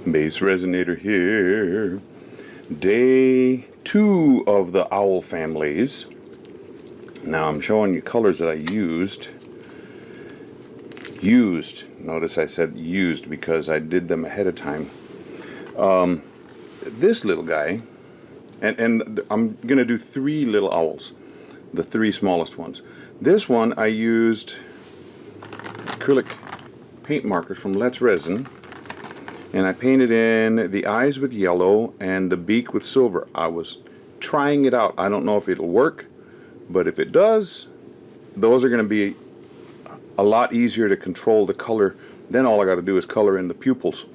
Base resonator here. Day 2 of the owl families. Now I'm showing you colors that I used. Notice I said used because I did them ahead of time. This little guy, and I'm going to do 3 little owls. The 3 smallest ones. This one I used acrylic paint markers from Let's Resin, and I painted in the eyes with yellow and the beak with silver. I was trying it out. I don't know if it'll work, but if it does, those are going to be a lot easier to control the color. Then all I got to do is color in the pupils.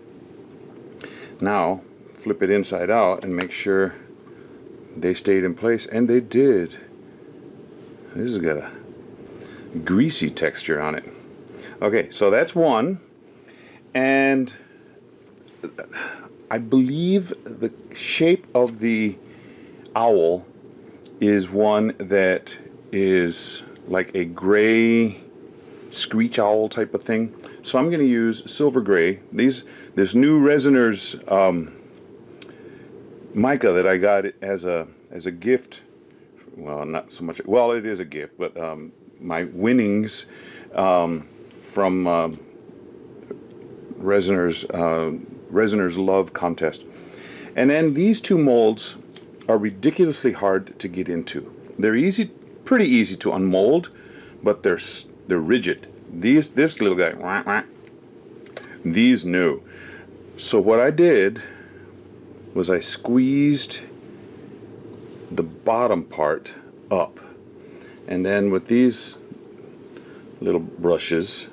Now flip it inside out and make sure they stayed in place, and they did. This has got a greasy texture on it. Okay, so that's one, and I believe the shape of the owl is one that is like a gray screech owl type of thing. So I'm going to use silver gray. This new Resiner's mica that I got as a gift. Well, not so much. Well, it is a gift, but my winnings from Resiner's Love Contest. And then these 2 molds are ridiculously hard to get into. They're pretty easy to unmold, but they're rigid. This little guy, these no. So what I did was I squeezed the bottom part up, and then with these little brushes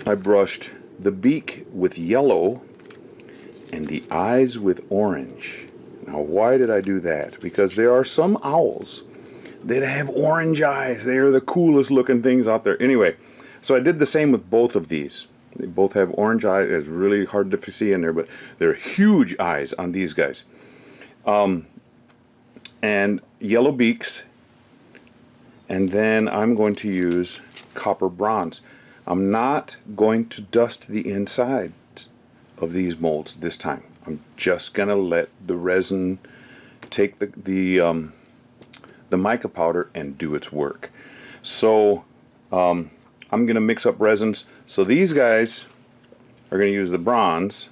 I brushed the beak with yellow and the eyes with orange. Now why did I do that? Because there are some owls that have orange eyes. They are the coolest looking things out there. Anyway, so I did the same with both of these. They both have orange eyes. It's really hard to see in there, but they're huge eyes on these guys. And yellow beaks, and then I'm going to use copper bronze. I'm not going to dust the inside of these molds this time. I'm just going to let the resin take the mica powder and do its work. So I'm going to mix up resins. So these guys are going to use the bronze,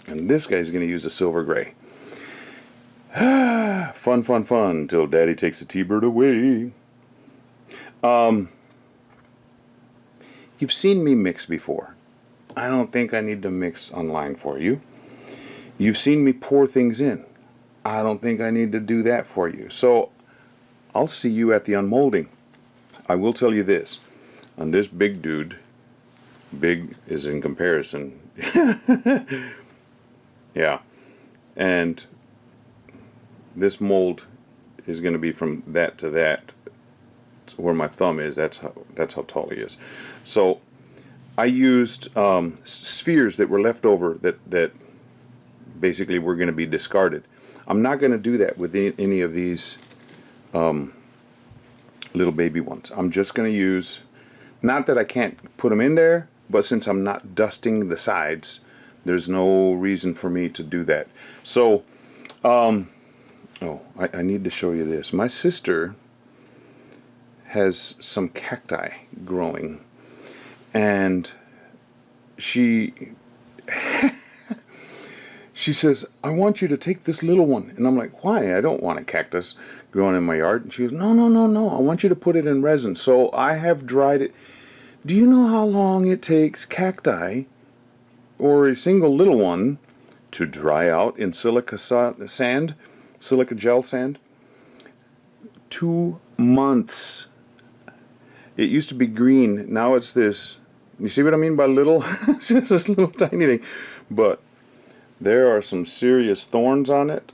and this guy's going to use the silver gray. Fun, fun, fun, till Daddy takes the T-bird away. You've seen me mix before. I don't think I need to mix online for you. You've seen me pour things in. I don't think I need to do that for you. So I'll see you at the unmolding. I will tell you this. On this big dude, big is in comparison. Yeah. And this mold is going to be from that to that. So where my thumb is, that's how tall he is. So I used spheres that were left over that basically were going to be discarded. I'm not going to do that with any of these little baby ones. I'm just going to use, not that I can't put them in there, but since I'm not dusting the sides, there's no reason for me to do that. So I need to show you this. My sister has some cacti growing, and she says, I want you to take this little one. And I'm like, why? I don't want a cactus growing in my yard. And she goes, no, no, no, no. I want you to put it in resin. So I have dried it. Do you know how long it takes cacti, or a single little one, to dry out in silica gel sand? 2 months. It used to be green. Now it's this. You see what I mean by little? It's just this little tiny thing. But there are some serious thorns on it.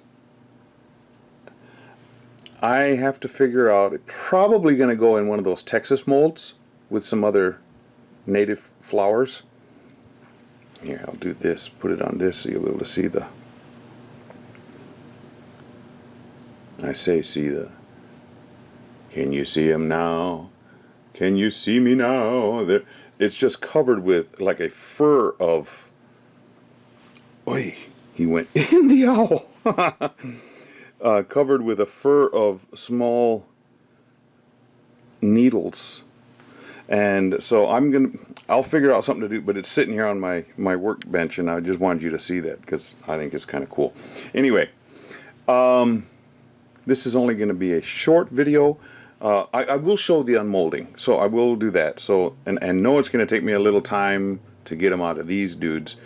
I have to figure out, it's probably going to go in one of those Texas molds with some other native flowers. Here, I'll do this. Put it on this so you'll be able to see the... I say see the... Can you see him now? Can you see me now? it's just covered with like a fur of, oi, he went in the owl. Covered with a fur of small needles. And so I'll figure out something to do, but it's sitting here on my workbench, and I just wanted you to see that because I think it's kind of cool. Anyway, this is only going to be a short video. I will show the unmolding, so I will do that. So, and know it's going to take me a little time to get them out of these dudes,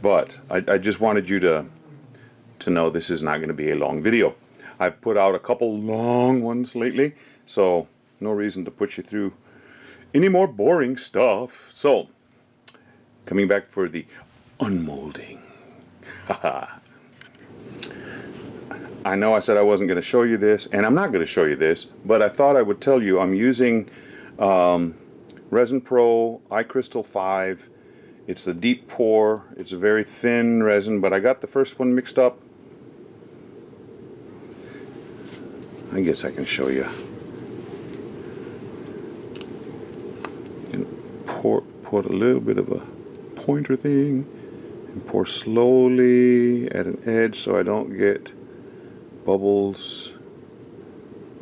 but I just wanted you to know this is not going to be a long video. I've put out a couple long ones lately, so no reason to put you through any more boring stuff. So, coming back for the unmolding. I know I said I wasn't going to show you this, and I'm not going to show you this, but I thought I would tell you I'm using Resin Pro iCrystal 5. It's the deep pour. It's a very thin resin, but I got the first one mixed up. I guess I can show you. Put a little bit of a pointer thing and pour slowly at an edge so I don't get bubbles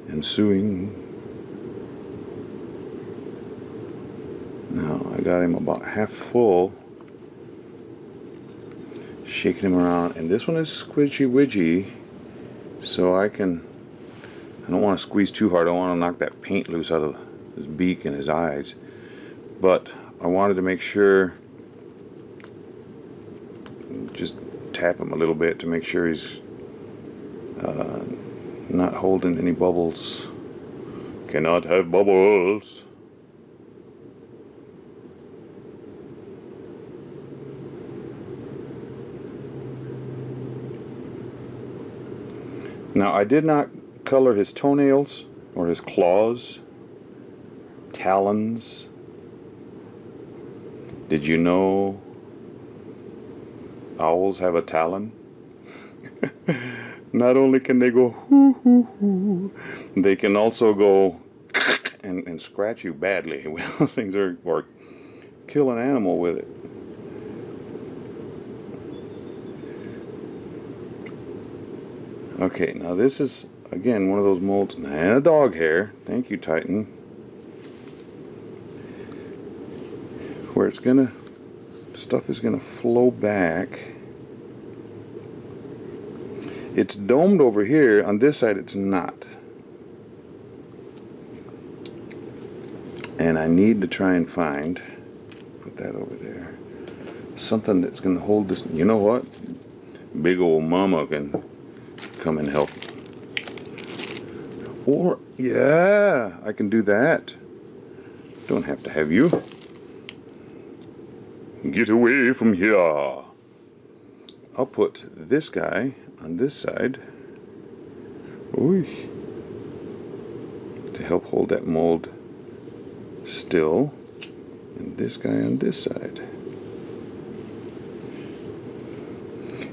ensuing. Now I got him about half full, shaking him around, and this one is squidgy widgy, so I don't want to squeeze too hard. I don't want to knock that paint loose out of his beak and his eyes, but I wanted to make sure, just tap him a little bit to make sure he's not holding any bubbles. Cannot have bubbles. Now I did not color his toenails or his claws, talons. Did you know owls have a talon? Not only can they go hoo hoo hoo, they can also go and scratch you badly. Well, those things are, or kill an animal with it. Okay, now this is again one of those molds and a dog hair. Thank you, Titan. Where it's gonna, stuff is gonna flow back. It's domed over here. On this side it's not. And I need to try and find, put that over there, something that's going to hold this. You know what? Big old mama can come and help. Or, yeah, I can do that. Don't have to have you. Get away from here. I'll put this guy on this side. Ooh. To help hold that mold still. And this guy on this side.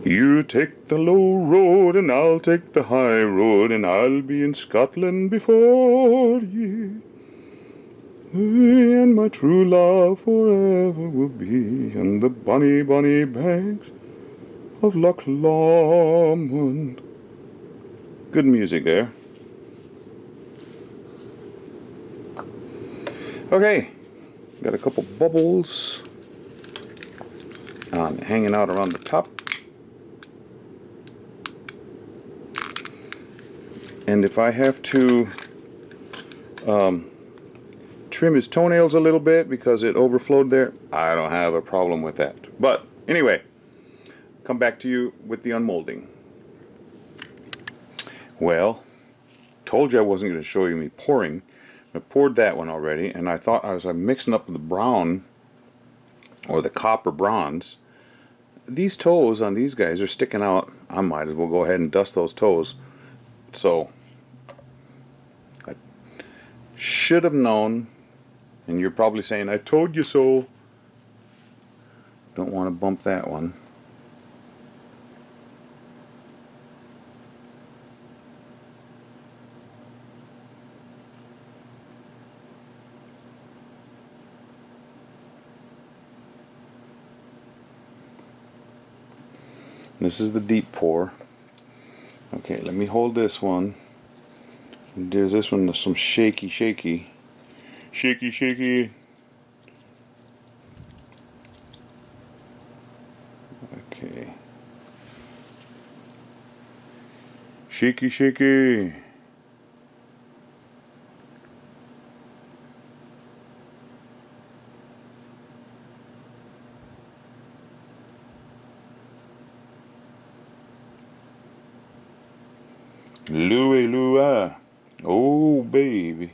You take the low road and I'll take the high road, and I'll be in Scotland before ye. And my true love forever will be on the bonny, bonny banks of Loch Lomond. Good music there. Okay, got a couple bubbles hanging out around the top. And if I have to trim his toenails a little bit because it overflowed there, I don't have a problem with that. But anyway, come back to you with the unmolding. Well, told you I wasn't going to show you me pouring. I poured that one already, and I thought as I'm mixing up the brown or the copper bronze, these toes on these guys are sticking out. I might as well go ahead and dust those toes. So I should have known, and you're probably saying, I told you so. Don't want to bump that one. This is the deep pour. Okay, let me hold this one. There's this one, some shaky. Shaky. Okay. Shaky. Louie Lua. Oh, baby.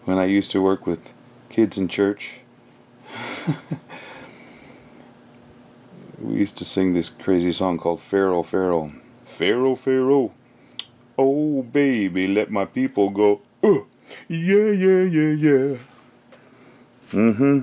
When I used to work with kids in church, we used to sing this crazy song called Pharaoh, Pharaoh. Pharaoh, Pharaoh. Oh, baby, let my people go. Yeah. Mm-hmm.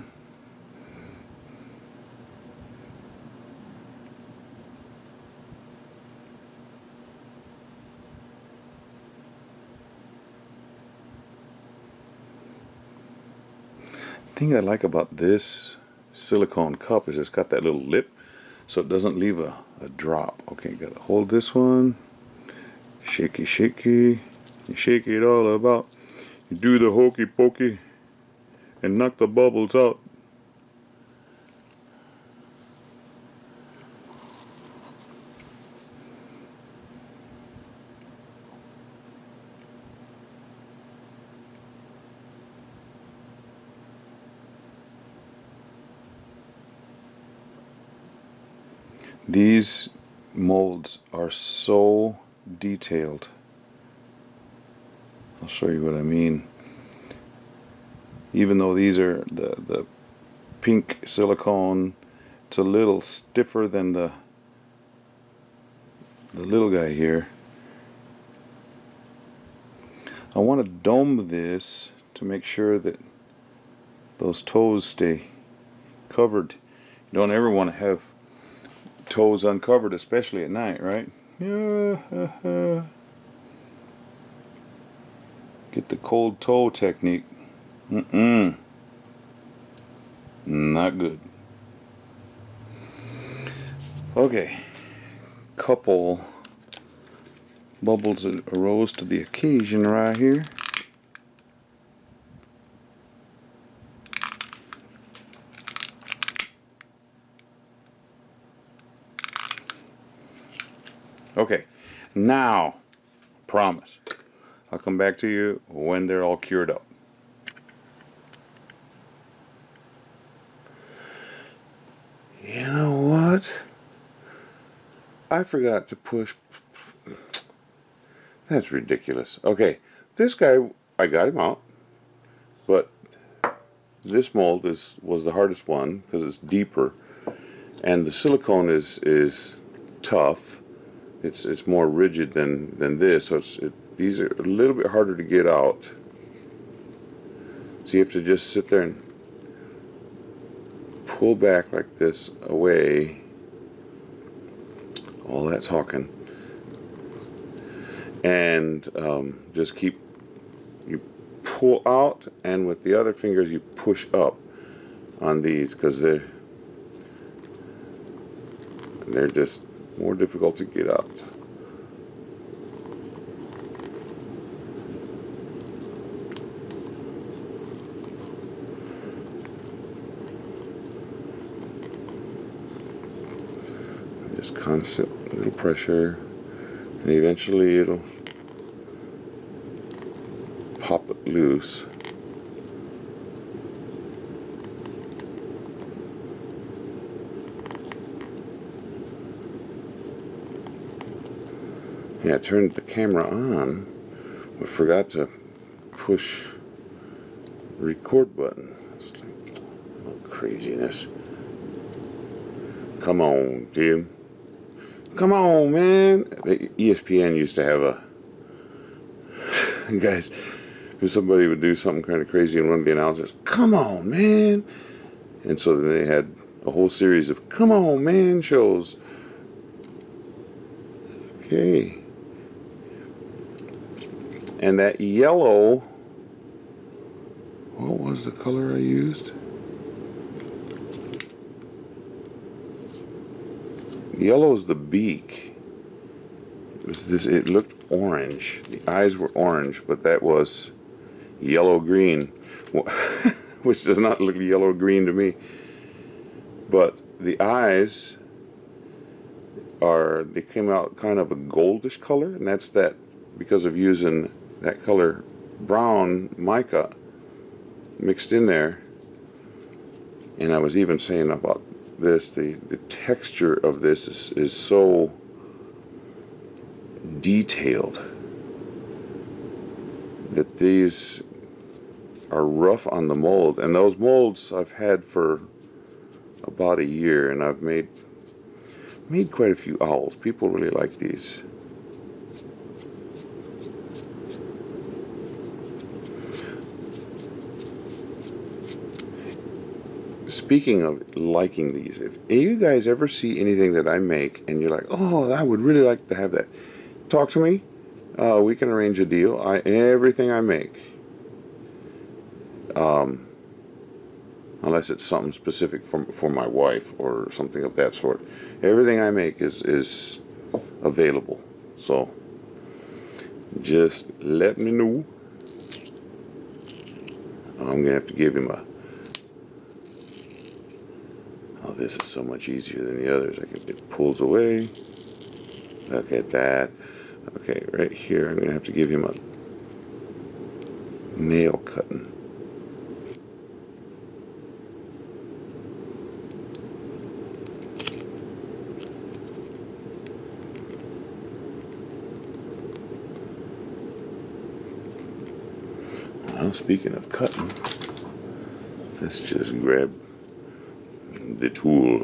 The thing I like about this silicone cup is it's got that little lip so it doesn't leave a drop. Okay, gotta hold this one. Shaky. You shake it all about. You do the hokey pokey and knock the bubbles out. These molds are so detailed. I'll show you what I mean. Even though these are the pink silicone, it's a little stiffer than the little guy here. I want to dome this to make sure that those toes stay covered. You don't ever want to have toes uncovered, especially at night, right? Yeah. Get the cold toe technique. Not good. Okay. Couple bubbles that arose to the occasion right here. Okay, now, promise, I'll come back to you when they're all cured up. You know what? I forgot to push. That's ridiculous. Okay, this guy, I got him out, but this mold was the hardest one because it's deeper, and the silicone is tough. It's more rigid than this, so these are a little bit harder to get out. So you have to just sit there and pull back like this away. All that talking, and just keep, you pull out, and with the other fingers you push up on these because they're just more difficult to get out. Just constant little pressure, and eventually it'll pop it loose. Yeah, I turned the camera on, but forgot to push the record button. It's like, oh, craziness. Come on, Tim. Come on, man. The ESPN used to have a guys, if somebody would do something kind of crazy, and one of the announcers, come on, man. And so then they had a whole series of come on, man shows. Okay. And that yellow, what was the color I used? Yellow's the beak. It was this. It looked orange. The eyes were orange, but that was yellow-green, which does not look yellow-green to me. But the eyes they came out kind of a goldish color, and that's that because of using that color brown mica mixed in there. And I was even saying about this, the texture of this is so detailed that these are rough on the mold, and those molds I've had for about a year, and I've made quite a few owls. People really like these. Speaking of liking these, if you guys ever see anything that I make and you're like, oh, I would really like to have that, talk to me. We can arrange a deal. Everything I make, unless it's something specific for my wife or something of that sort, everything I make is available. So just let me know. I'm gonna have to give him a. Oh, this is so much easier than the others. It pulls away. Look at that. Okay, right here, I'm gonna have to give him a nail cutting. Well, speaking of cutting, let's just grab the tool.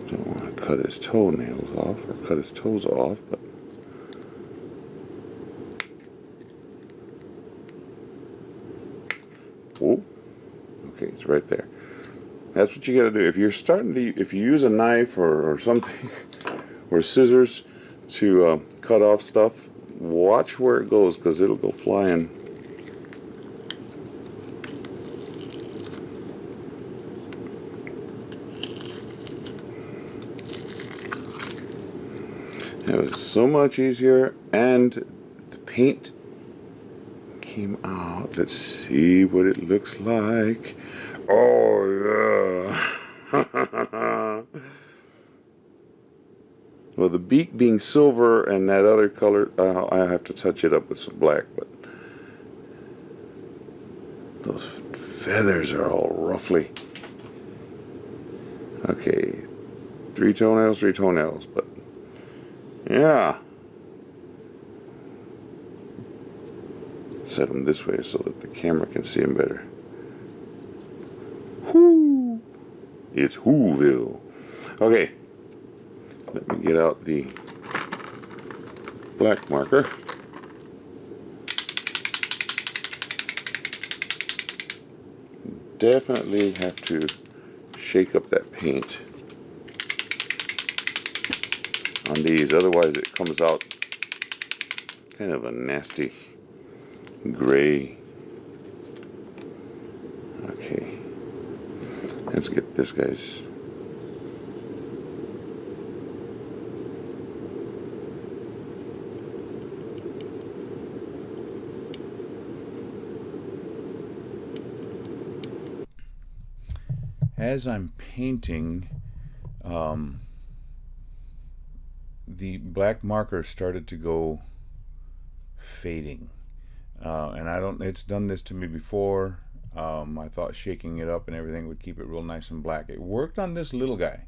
Don't want to cut his toenails off or cut his toes off, but oh, okay, it's right there. That's what you got to do. If you're if you use a knife or something or scissors to cut off stuff, watch where it goes, because it'll go flying. It was so much easier, and the paint came out. Let's see what it looks like. Oh yeah. Well, the beak being silver and that other color, I have to touch it up with some black, but those feathers are all ruffly. Okay, 3 toenails, but yeah. Set them this way so that the camera can see them better. Whoo! It's Whoville. Okay, let me get out the black marker. Definitely have to shake up that paint on these, otherwise it comes out kind of a nasty gray. Okay, let's get this guy's. As I'm painting, the black marker started to go fading, and it's done this to me before. I thought shaking it up and everything would keep it real nice and black. It worked on this little guy,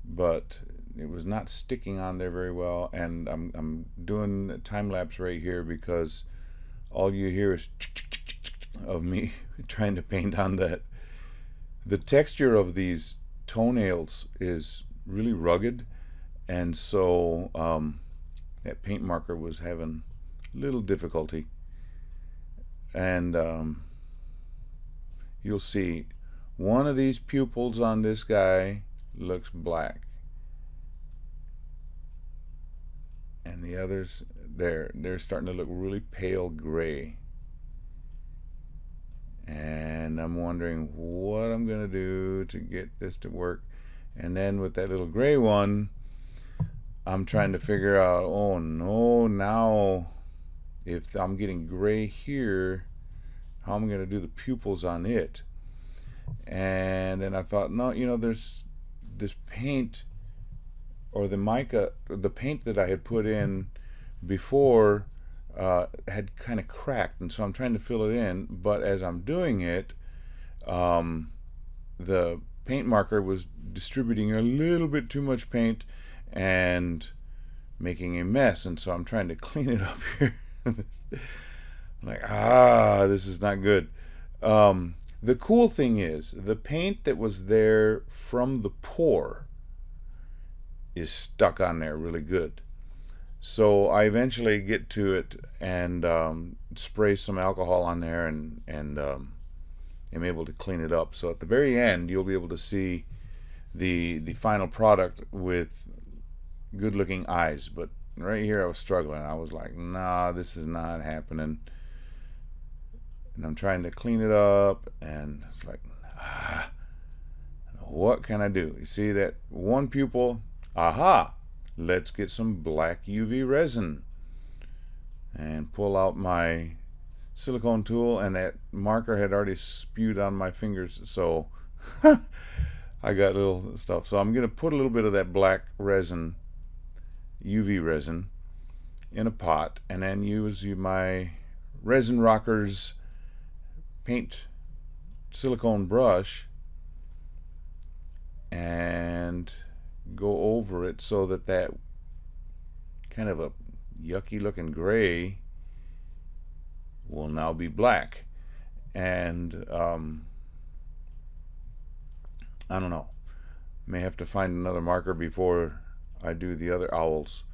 but it was not sticking on there very well. And I'm doing time lapse right here because all you hear is of me trying to paint on that. The texture of these toenails is really rugged, and so that paint marker was having a little difficulty. And you'll see One of these pupils on this guy looks black, and the others, they're starting to look really pale gray. And I'm wondering what I'm gonna do to get this to work. And then with that little gray one, I'm trying to figure out, oh no, now if I'm getting gray here, how am I gonna do the pupils on it? And then I thought, no, there's this paint, or the mica, the paint that I had put in before had kind of cracked, and so I'm trying to fill it in. But as I'm doing it, the paint marker was distributing a little bit too much paint and making a mess, and so I'm trying to clean it up here. I'm like, this is not good. The cool thing is, the paint that was there from the pour is stuck on there really good. So I eventually get to it and spray some alcohol on there and am able to clean it up. So at the very end, you'll be able to see the final product with good looking eyes. But right here I was struggling. I was like, nah, this is not happening. And I'm trying to clean it up, and it's like, what can I do? You see that one pupil? Aha! Let's get some black UV resin and pull out my silicone tool, and that marker had already spewed on my fingers, so I got little stuff. So I'm going to put a little bit of that black resin, UV resin, in a pot, and then use my Resin Rockers paint silicone brush and go over it so that that kind of a yucky looking gray will now be black. And I don't know, may have to find another marker before I do the other owls,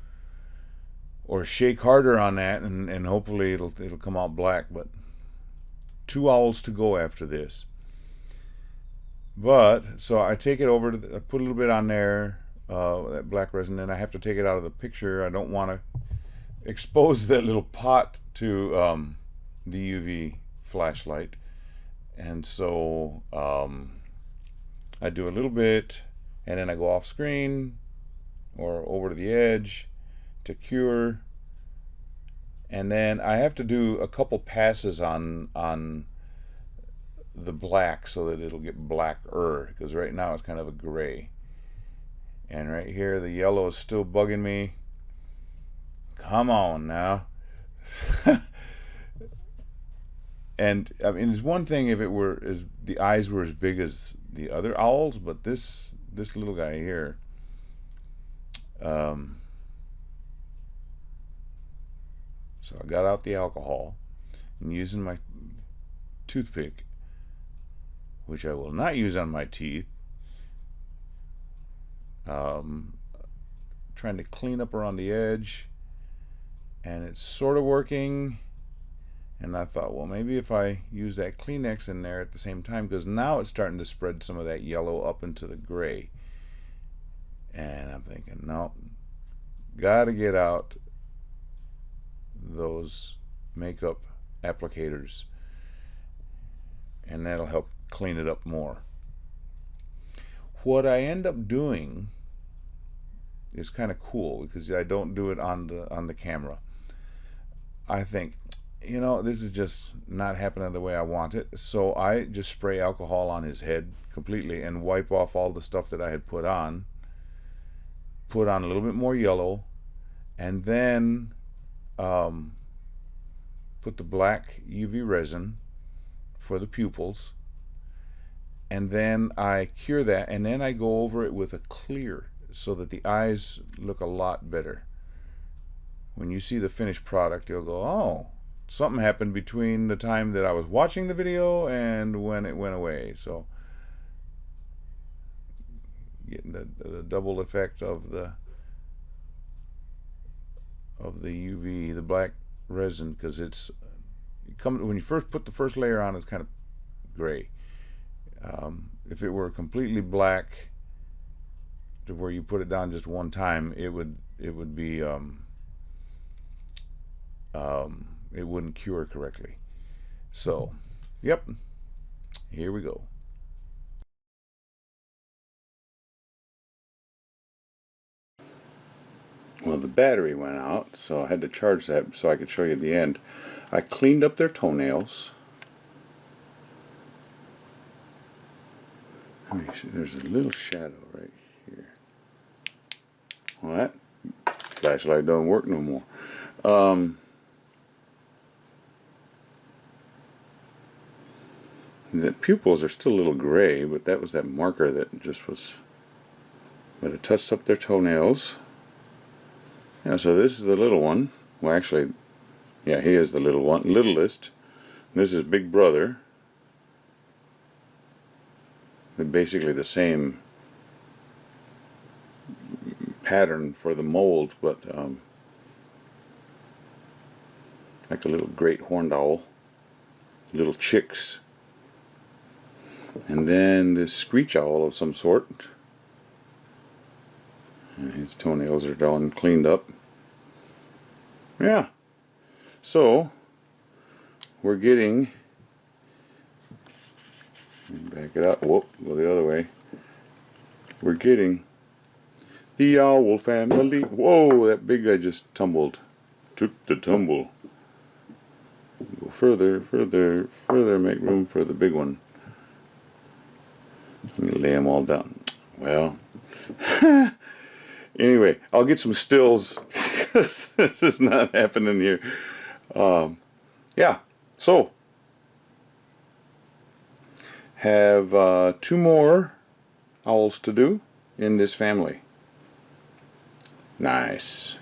or shake harder on that, and hopefully it'll come out black. But 2 owls to go after this. But so I take it over to I put a little bit on there, that black resin, and I have to take it out of the picture. I don't want to expose that little pot to the UV flashlight, and so I do a little bit, and then I go off screen or over to the edge to cure, and then I have to do a couple passes on the black so that it'll get blacker, because right now it's kind of a gray. And right here the yellow is still bugging me. Come on now. And I mean, it's one thing if it were as the eyes were as big as the other owls, but this little guy here, so I got out the alcohol and using my toothpick, which I will not use on my teeth, trying to clean up around the edge, and it's sort of working. And I thought, well, maybe if I use that Kleenex in there at the same time, because now it's starting to spread some of that yellow up into the gray. And I'm thinking, no, gotta get out those makeup applicators, and that'll help clean it up more. What I end up doing is kind of cool, because I don't do it on the camera. I think, this is just not happening the way I want it, so I just spray alcohol on his head completely and wipe off all the stuff that I had put on a little bit more yellow, and then put the black UV resin for the pupils, and then I cure that, and then I go over it with a clear so that the eyes look a lot better. When you see the finished product, you'll go, oh, something happened between the time that I was watching the video and when it went away. So getting the double effect of the UV, the black resin, because when you first put the first layer on, it's kind of gray. If it were completely black to where you put it down just one time, it would be it wouldn't cure correctly. So, yep, here we go. Well, the battery went out, so I had to charge that so I could show you the end. I cleaned up their toenails. There's a little shadow right here. Well, that flashlight don't work no more. The pupils are still a little gray, but that was that marker that just was. But it touched up their toenails. Yeah, so this is the little one. Well, actually, yeah, he is the little one, littlest. This is Big Brother. They're basically the same pattern for the mold, but like a little great horned owl, little chicks, and then this screech owl of some sort. And his toenails are done cleaned up. Yeah, so we're getting. Back it up. Whoop, go the other way. We're getting the owl family. Whoa, that big guy just tumbled. Took the tumble. Go further, further, further. Make room for the big one. Let me lay them all down. Well, anyway, I'll get some stills because this is not happening here. Yeah, so have 2 more owls to do in this family. Nice.